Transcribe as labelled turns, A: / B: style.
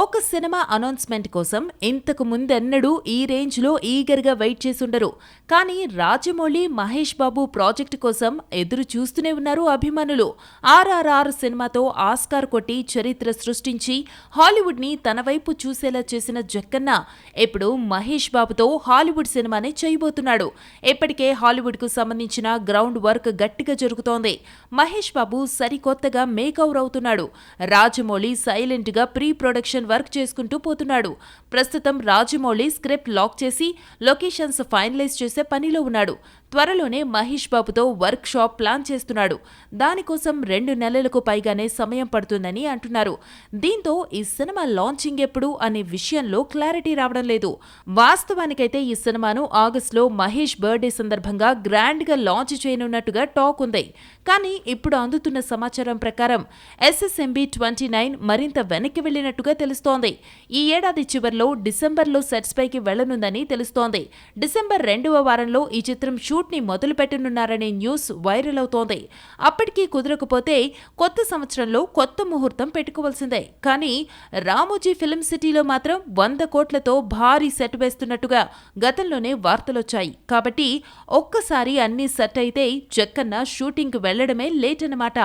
A: ఒక cinema announcement కోసం ఇంతకు ముందెన్నడూ ఈ రేంజ్లో ఈగర్గా వెయిట్ చేసుండరు. కానీ రాజమౌళి, మహేష్ బాబు ప్రాజెక్టు కోసం ఎదురు చూస్తూనే ఉన్నారు అభిమానులు. RRR సినిమాతో ఆస్కార్ కొట్టి చరిత్ర సృష్టించి హాలీవుడ్ని తన వైపు చూసేలా చేసిన జక్కన్న ఇప్పుడు మహేష్ బాబుతో హాలీవుడ్ సినిమానే చేయబోతున్నాడు. ఇప్పటికే హాలీవుడ్కు సంబంధించిన గ్రౌండ్ వర్క్ గట్టిగా జరుగుతోంది. మహేష్ బాబు సరికొత్తగా మేకవర్ అవుతున్నాడు. రాజమౌళి సైలెంట్గా ప్రీ ప్రొడక్షన్ వర్క్ చేసుకుంటూ పోతున్నాడు. ప్రస్తుతం రాజమౌళి స్క్రిప్ట్ లాక్ చేసి లొకేషన్స్ ఫైనలైజ్ చేసే పనిలో ఉన్నాడు. త్వరలోనే మహేష్ బాబుతో వర్క్ షాప్ ప్లాన్ చేస్తున్నాడు. దానికోసం 2 నెలలకు పైగానే సమయం పడుతుందని అంటున్నారు. దీంతో ఈ సినిమా లాంచింగ్ ఎప్పుడు అనే విషయంలో క్లారిటీ రావడం లేదు. వాస్తవానికైతే ఈ సినిమాను ఆగస్టులో మహేష్ బర్త్డే సందర్భంగా గ్రాండ్గా లాంచ్ చేయనున్నట్టుగా టాక్ ఉంది. కానీ ఇప్పుడు అందుతున్న సమాచారం ప్రకారం SSMB 29 మరింత వెనక్కి వెళ్లినట్టుగా తెలుస్తోంది. ఈ ఏడాది చివర్లో డిసెంబర్లో సెట్స్ పైకి వెళ్లనుందని తెలుస్తోంది. డిసెంబర్ 2వ వారంలో ఈ చిత్రం షూట్ ని మొదలు పెట్టనున్నారనే న్యూస్ వైరల్ అవుతోంది. అప్పటికీ కుదరకపోతే కొత్త సంవత్సరంలో కొత్త ముహూర్తం పెట్టుకోవాల్సిందే. కానీ రామోజీ ఫిల్మ్ సిటీలో మాత్రం 100 కోట్లతో భారీ సెట్ వేస్తున్నట్టుగా గతంలోనే వార్తలొచ్చాయి. కాబట్టి ఒక్కసారి అన్నీ సెట్ అయితే జక్కన్న షూటింగ్కు వెళ్లడమే లేట్ అన్నమాట.